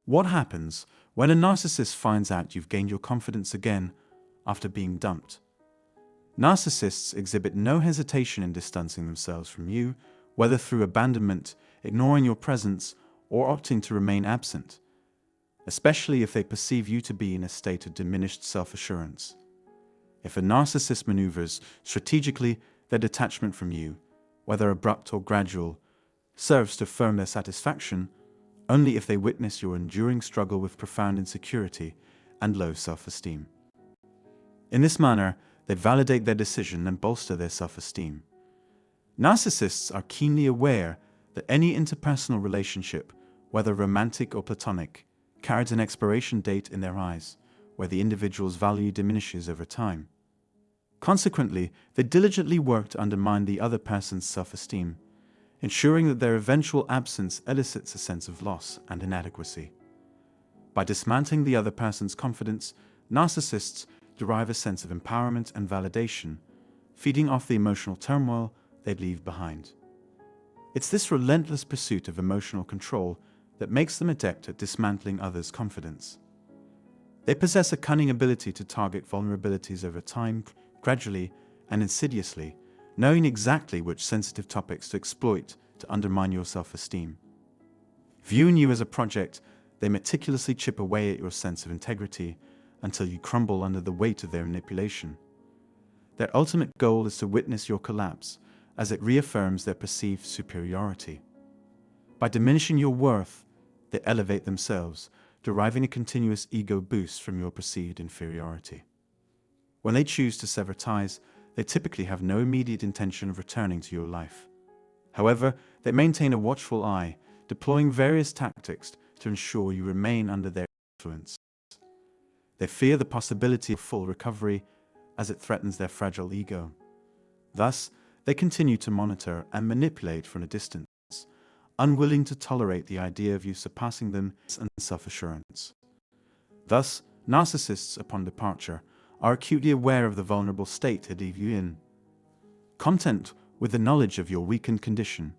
What happens when a narcissist finds out you've gained your confidence again after being dumped? Narcissists exhibit no hesitation in distancing themselves from you, whether through abandonment, ignoring your presence, or opting to remain absent, especially if they perceive you to be in a state of diminished self-assurance. If a narcissist maneuvers strategically, their detachment from you, whether abrupt or gradual, serves to firm their satisfaction only if they witness your enduring struggle with profound insecurity and low self-esteem. In this manner, they validate their decision and bolster their self-esteem. Narcissists are keenly aware that any interpersonal relationship, whether romantic or platonic, carries an expiration date in their eyes, where the individual's value diminishes over time. Consequently, they diligently work to undermine the other person's self-esteem, ensuring that their eventual absence elicits a sense of loss and inadequacy. By dismantling the other person's confidence, narcissists derive a sense of empowerment and validation, feeding off the emotional turmoil they leave behind. It's this relentless pursuit of emotional control that makes them adept at dismantling others' confidence. They possess a cunning ability to target vulnerabilities over time, gradually and insidiously, knowing exactly which sensitive topics to exploit to undermine your self-esteem. Viewing you as a project, they meticulously chip away at your sense of integrity until you crumble under the weight of their manipulation. Their ultimate goal is to witness your collapse, as it reaffirms their perceived superiority. By diminishing your worth, they elevate themselves, deriving a continuous ego boost from your perceived inferiority. When they choose to sever ties, they typically have no immediate intention of returning to your life. However, they maintain a watchful eye, deploying various tactics to ensure you remain under their influence. They fear the possibility of full recovery, as it threatens their fragile ego. Thus, they continue to monitor and manipulate from a distance, unwilling to tolerate the idea of you surpassing them and self-assurance. Thus, narcissists, upon departure, are acutely aware of the vulnerable state they leave you in. Content with the knowledge of your weakened condition,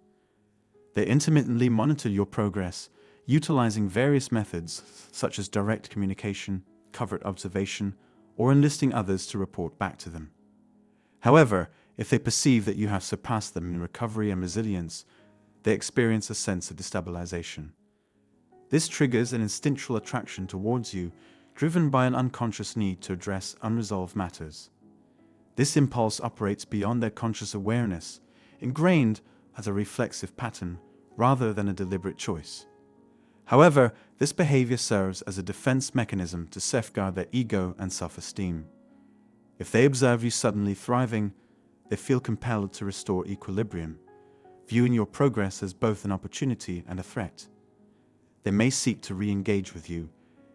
they intermittently monitor your progress, utilizing various methods such as direct communication, covert observation, or enlisting others to report back to them. However, if they perceive that you have surpassed them in recovery and resilience, they experience a sense of destabilization. This triggers an instinctual attraction towards you, driven by an unconscious need to address unresolved matters. This impulse operates beyond their conscious awareness, ingrained as a reflexive pattern rather than a deliberate choice. However, this behavior serves as a defense mechanism to safeguard their ego and self-esteem. If they observe you suddenly thriving, they feel compelled to restore equilibrium, viewing your progress as both an opportunity and a threat. They may seek to re-engage with you,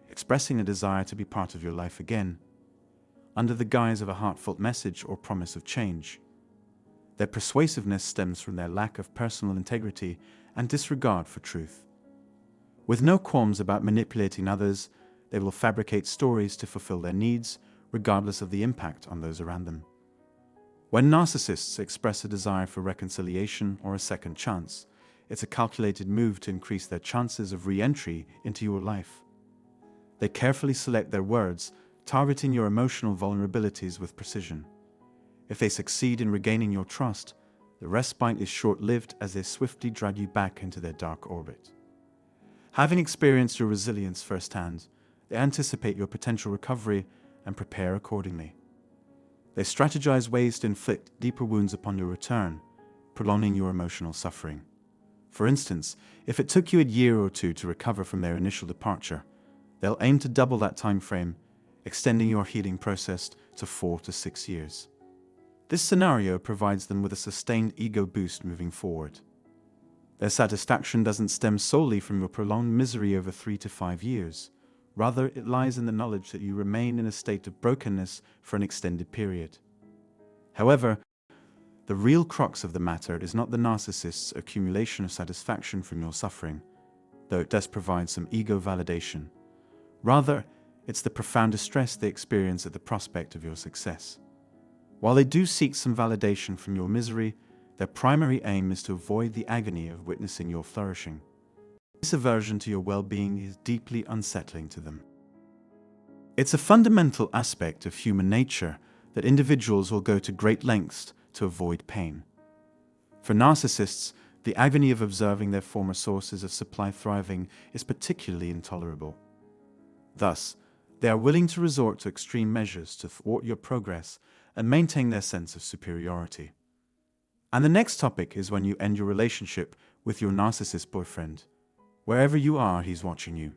expressing a desire to be part of your life again, under the guise of a heartfelt message or promise of change. Their persuasiveness stems from their lack of personal integrity and disregard for truth. With no qualms about manipulating others, they will fabricate stories to fulfill their needs, regardless of the impact on those around them. When narcissists express a desire for reconciliation or a second chance, it's a calculated move to increase their chances of re-entry into your life. They carefully select their words, targeting your emotional vulnerabilities with precision. If they succeed in regaining your trust, the respite is short-lived as they swiftly drag you back into their dark orbit. Having experienced your resilience firsthand, they anticipate your potential recovery and prepare accordingly. They strategize ways to inflict deeper wounds upon your return, prolonging your emotional suffering. For instance, if it took you a year or two to recover from their initial departure, they'll aim to double that time frame, extending your healing process to 4 to 6 years. This scenario provides them with a sustained ego boost moving forward. Their satisfaction doesn't stem solely from your prolonged misery over 3 to 5 years. Rather, it lies in the knowledge that you remain in a state of brokenness for an extended period. However, the real crux of the matter is not the narcissist's accumulation of satisfaction from your suffering, though it does provide some ego validation. Rather, it's the profound distress they experience at the prospect of your success. While they do seek some validation from your misery, their primary aim is to avoid the agony of witnessing your flourishing. This aversion to your well-being is deeply unsettling to them. It's a fundamental aspect of human nature that individuals will go to great lengths to avoid pain. For narcissists, the agony of observing their former sources of supply thriving is particularly intolerable. Thus, they are willing to resort to extreme measures to thwart your progress and maintain their sense of superiority. And the next topic is when you end your relationship with your narcissist boyfriend. Wherever you are, he's watching you.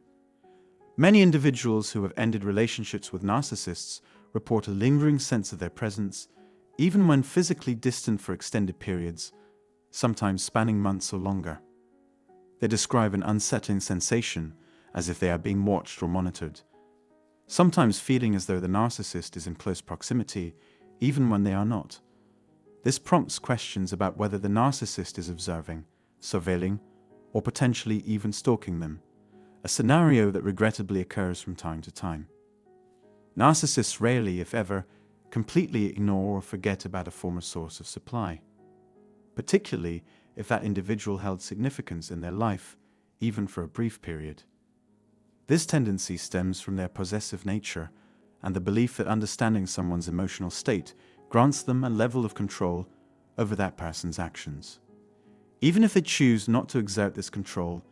Many individuals who have ended relationships with narcissists report a lingering sense of their presence, even when physically distant for extended periods, sometimes spanning months or longer. They describe an unsettling sensation, as if they are being watched or monitored, sometimes feeling as though the narcissist is in close proximity, even when they are not. This prompts questions about whether the narcissist is observing, surveilling, or potentially even stalking them, a scenario that regrettably occurs from time to time. Narcissists rarely, if ever, completely ignore or forget about a former source of supply, particularly if that individual held significance in their life, even for a brief period. This tendency stems from their possessive nature and the belief that understanding someone's emotional state grants them a level of control over that person's actions. Even if they choose not to exert this control,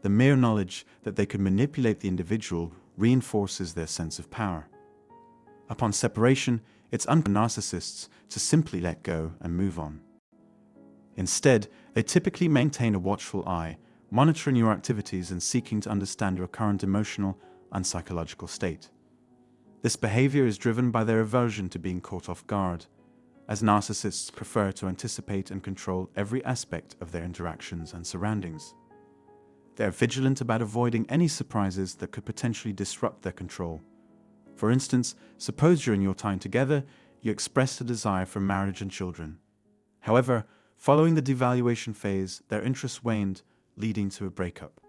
the mere knowledge that they can manipulate the individual reinforces their sense of power. Upon separation, it's uncommon for narcissists to simply let go and move on. Instead, they typically maintain a watchful eye, monitoring your activities and seeking to understand your current emotional and psychological state. This behavior is driven by their aversion to being caught off guard, as narcissists prefer to anticipate and control every aspect of their interactions and surroundings. They are vigilant about avoiding any surprises that could potentially disrupt their control. For instance, suppose during your time together, you expressed a desire for marriage and children. However, following the devaluation phase, their interest waned, leading to a breakup.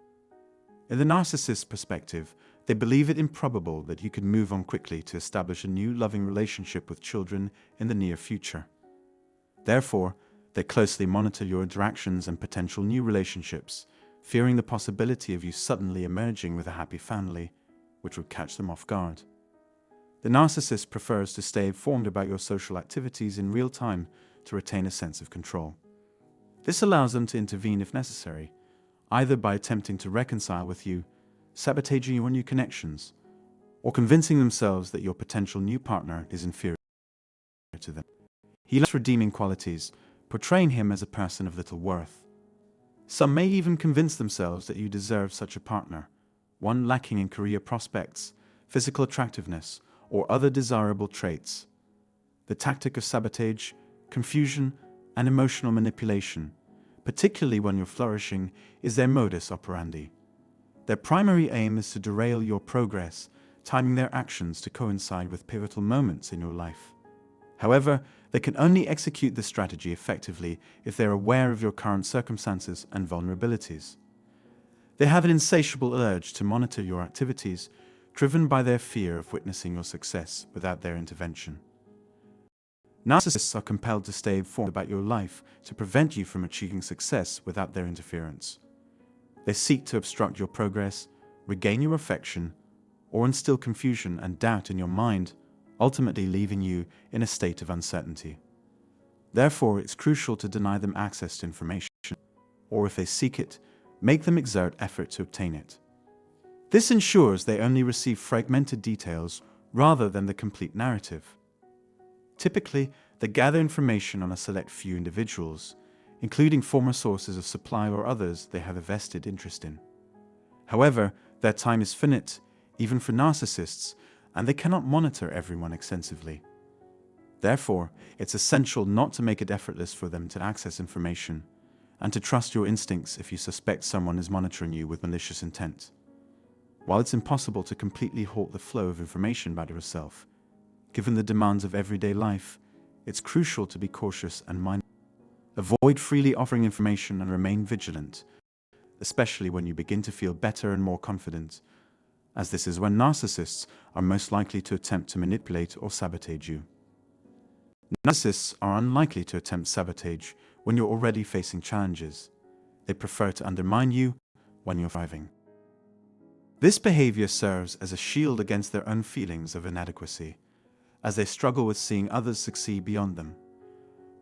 In the narcissist's perspective, they believe it improbable that you could move on quickly to establish a new loving relationship with children in the near future. Therefore, they closely monitor your interactions and potential new relationships, fearing the possibility of you suddenly emerging with a happy family, which would catch them off guard. The narcissist prefers to stay informed about your social activities in real time to retain a sense of control. This allows them to intervene if necessary, either by attempting to reconcile with you, sabotaging your new connections, or convincing themselves that your potential new partner is inferior to them. He lacks redeeming qualities, portraying him as a person of little worth. Some may even convince themselves that you deserve such a partner, one lacking in career prospects, physical attractiveness, or other desirable traits. The tactic of sabotage, confusion, and emotional manipulation, particularly when you're flourishing, is their modus operandi. Their primary aim is to derail your progress, timing their actions to coincide with pivotal moments in your life. However, they can only execute this strategy effectively if they're aware of your current circumstances and vulnerabilities. They have an insatiable urge to monitor your activities, driven by their fear of witnessing your success without their intervention. Narcissists are compelled to stay informed about your life to prevent you from achieving success without their interference. They seek to obstruct your progress, regain your affection, or instill confusion and doubt in your mind, ultimately leaving you in a state of uncertainty. Therefore, it's crucial to deny them access to information, or if they seek it, make them exert effort to obtain it. This ensures they only receive fragmented details rather than the complete narrative. Typically, they gather information on a select few individuals, including former sources of supply or others they have a vested interest in. However, their time is finite, even for narcissists, and they cannot monitor everyone extensively. Therefore, it's essential not to make it effortless for them to access information, and to trust your instincts if you suspect someone is monitoring you with malicious intent. While it's impossible to completely halt the flow of information about yourself, given the demands of everyday life, it's crucial to be cautious and mindful. Avoid freely offering information and remain vigilant, especially when you begin to feel better and more confident, as this is when narcissists are most likely to attempt to manipulate or sabotage you. Narcissists are unlikely to attempt sabotage when you're already facing challenges. They prefer to undermine you, when you're thriving. This behavior serves as a shield against their own feelings of inadequacy, as they struggle with seeing others succeed beyond them.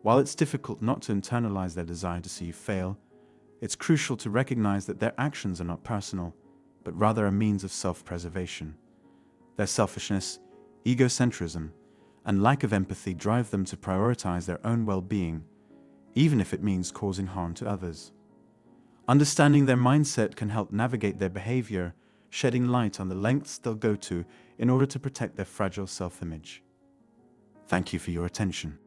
While it's difficult not to internalize their desire to see you fail, it's crucial to recognize that their actions are not personal, but rather a means of self-preservation. Their selfishness, egocentrism, and lack of empathy drive them to prioritize their own well-being, even if it means causing harm to others. Understanding their mindset can help navigate their behavior, shedding light on the lengths they'll go to in order to protect their fragile self-image. Thank you for your attention.